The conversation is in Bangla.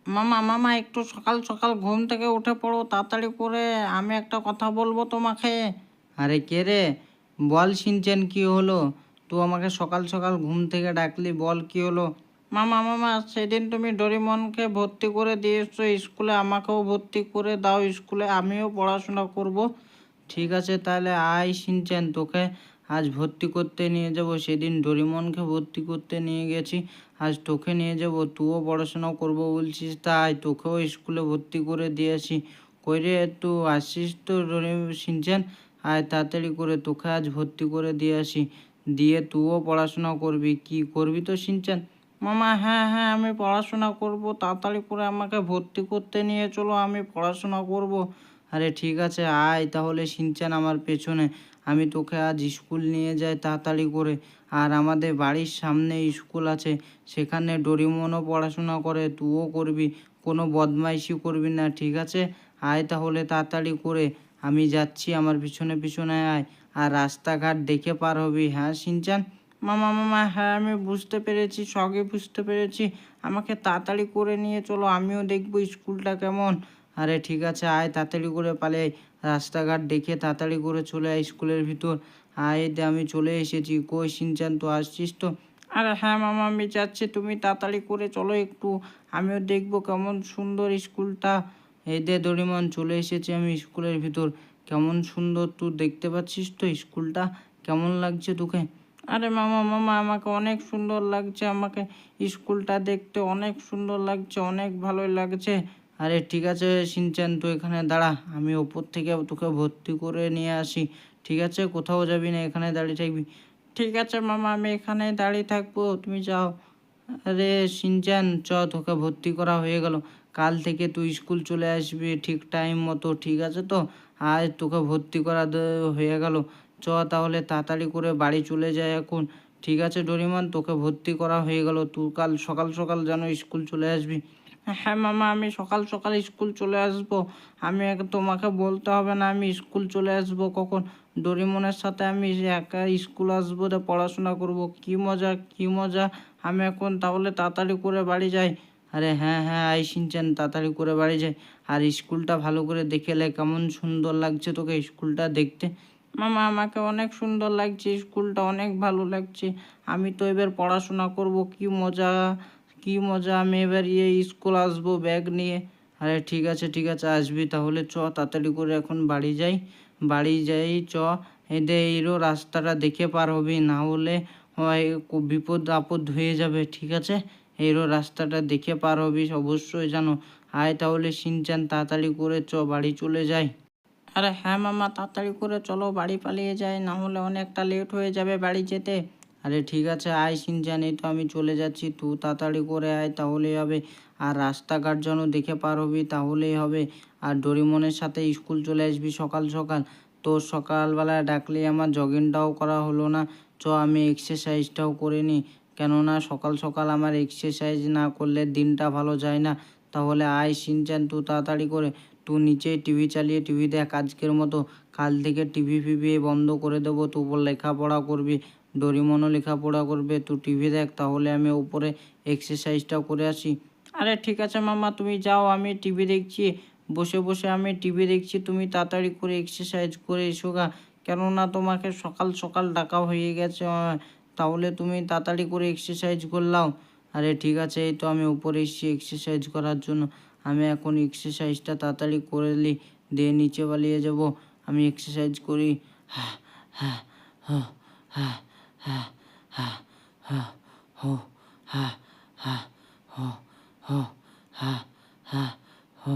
মামা মামা একটু সকাল সকাল ঘুম থেকে উঠে পড়ো তাড়াতাড়ি করে, আমি একটা কথা বলবো তোমাকে। আরে কে রে? বল সিনচেন, কি হলো? তুই আমাকে সকাল সকাল ঘুম থেকে ডাকলি, বল কি হলো? মামা মামা সেদিন তুমি ডোরিমনকে ভর্তি করে দিয়েছো স্কুলে, আমাকেও ভর্তি করে দাও স্কুলে, আমিও পড়াশোনা করব। ঠিক আছে তাহলে আয় সিনচেন, তোকে আজ ভর্তি করতে নিয়ে যাব। সেদিন ডোরিমনকে ভর্তি করতে নিয়ে গেছি, আজ তোকে নিয়ে যাব। তুইও পড়াশোনা করবো বলছিস, তাই তোকেও স্কুলে ভর্তি করে দিয়েছি। কই রে, তুই আসিস তো সিনচেন? আয় তাড়াতাড়ি করে, তোকে আজ ভর্তি করে দিয়ে আসি, দিয়ে তুইও পড়াশোনা করবি। কি করবি তো সিনচেন? মামা হ্যাঁ হ্যাঁ, আমি পড়াশোনা করব, তাড়াতাড়ি করে আমাকে ভর্তি করতে নিয়ে চলো, আমি পড়াশোনা করব। আরে ঠিক আছে আয় তাহলে সিনচান আমার পেছনে, আমি তোকে আজ স্কুল নিয়ে যাই তাড়াতাড়ি করে। আর আমাদের বাড়ির সামনে স্কুল আছে, সেখানে ডোরিমনও পড়াশোনা করে, তুইও করবি। কোনো বদমাইশি করবি না, ঠিক আছে? আয় তাহলে তাড়াতাড়ি করে, আমি যাচ্ছি, আমার পিছনে পিছনে আয়। আর রাস্তাঘাট দেখে পার হবি, হ্যাঁ সিনচান? মামা মামা হ্যাঁ, আমি বুঝতে পেরেছি, সবই বুঝতে পেরেছি। আমাকে তাড়াতাড়ি করে নিয়ে চলো, আমিও দেখবো স্কুলটা কেমন। আরে ঠিক আছে আয় তাড়াতাড়ি করে পালে, রাস্তাঘাট দেখে তাড়াতাড়ি করে চলে আয় স্কুলের ভিতর। আয় দে, আমি চলে এসেছি। কই সিনচান, তো আসছিস তো? আরে হ্যাঁ মামা, আমি যাচ্ছি, তুমি তাড়াতাড়ি করে চলো একটু, আমিও দেখবো কেমন সুন্দর স্কুলটা। এই দে ডোরেমন, চলে এসেছি আমি স্কুলের ভিতর। কেমন সুন্দর, তুই দেখতে পাচ্ছিস তো স্কুলটা? কেমন লাগছে তোকে? আরে মামা মামা, আমাকে অনেক সুন্দর লাগছে, আমাকে স্কুলটা দেখতে অনেক সুন্দর লাগছে, অনেক ভালোই লাগছে। আরে ঠিক আছে শিনচ্যান, তুই এখানে দাঁড়া, আমি ওপর থেকে তোকে ভর্তি করে নিয়ে আসি। ঠিক আছে, কোথাও যাবি না, এখানে দাঁড়িয়ে থাকবি। ঠিক আছে মামা, আমি এখানে দাঁড়িয়ে থাকবো, তুমি যাও। আরে শিনচ্যান চ, তোকে ভর্তি করা হয়ে গেল। কাল থেকে তুই স্কুল চলে আসবি ঠিক টাইম মতো, ঠিক আছে তো? আজ তোকে ভর্তি করা হয়ে গেল। চ তাহলে তাড়াতাড়ি করে বাড়ি চলে যায় এখন। ঠিক আছে ডোরিমন, তোকে ভর্তি করা হয়ে গেল, তুই কাল সকাল সকাল যেন স্কুল চলে আসবি। হ্যাঁ মামা, আমি সকাল সকাল স্কুল চলে আসবো। আমি তোমাকে বলতে হবে না আমি স্কুল চলে আসবো কখন। ডোরিমনের সাথে আমি একা স্কুল আসবো, রে পড়াশোনা করব, কি মজা কি মজা। আমি এখন তাহলে তাড়াতাড়ি করে বাড়ি যাই। আরে হ্যাঁ হ্যাঁ, আই শিনচ্যান, তাড়াতাড়ি করে বাড়ি যাই। আর স্কুলটা ভালো করে দেখে লে, কেমন সুন্দর লাগছে তোকে স্কুলটা দেখতে? মামা আমাকে অনেক সুন্দর লাগছে, স্কুলটা অনেক ভালো লাগছে। আমি তো এবার পড়াশোনা করব, কি মজা কি মজা। আমি এবার স্কুল আসবো ব্যাগ নিয়ে। আরে ঠিক আছে ঠিক আছে, আসবি তাহলে। চ তাড়াতাড়ি করে এখন বাড়ি যাই, বাড়ি যাই চ। এইরও রাস্তাটা দেখে পার হবি, না হলে হয় বিপদ আপদ হয়ে যাবে, ঠিক আছে? এইরও রাস্তাটা দেখে পার হবি অবশ্যই জানো। আয় তাহলে শিনচ্যান, তাড়াতাড়ি করে চ, বাড়ি চলে যাই। আরে হ্যাঁ মামা, তাড়াতাড়ি করে চলো, বাড়ি পালিয়ে যাই, না হলে অনেকটা লেট হয়ে যাবে বাড়ি যেতে। আরে ঠিক আছে আয় শিনচ্যান, এই তো আমি চলে যাচ্ছি, তুই তাড়াতাড়ি করে আয় তাহলেই হবে। আর রাস্তাঘাট যেন দেখে পার হবি, তাহলেই হবে। আর ডোরিমনের সাথে স্কুল চলে আসবি সকাল সকাল। তো সকালবেলা ডাকলে আমার জগিংটাও করা হলো না। চ আমি এক্সারসাইজটাও করে নিই, কেননা সকাল সকাল আমার এক্সারসাইজ না করলে দিনটা ভালো যায় না। তাহলে আয় শিনচ্যান, তুই তাড়াতাড়ি করে, তুই নিচে টিভি চালিয়ে টিভি দেখ আজকের মতো। কাল থেকে টিভি ফিভি বন্ধ করে দেবো, তুই লেখাপড়া করবি, ডোরিমনও লেখাপড়া করবে, তুই টিভি দেখ, তাহলে আমি উপরে এক্সারসাইজটাও করে আসি। আরে ঠিক আছে মামা, তুমি যাও, আমি টিভি দেখছি, বসে বসে আমি টিভি দেখছি, তুমি তাড়াতাড়ি করে এক্সারসাইজ করে এসো গা। কেননা তোমাকে সকাল সকাল ডাকা হয়ে গেছে, তাহলে তুমি তাড়াতাড়ি করে এক্সারসাইজ করলাও। আরে ঠিক আছে, এই তো আমি উপরে এসেছি এক্সারসাইজ করার জন্য। আমি এখন এক্সারসাইজটা তাড়াতাড়ি করে নিই, দিয়ে নিচে পালিয়ে যাব। আমি এক্সারসাইজ করি। হ্যাঁ হ্যাঁ হ্যাঁ হ্যাঁ হ্যাঁ হ্যাঁ হ্যাঁ হো হ্যাঁ হ্যাঁ হো হো হ্যাঁ হ্যাঁ হো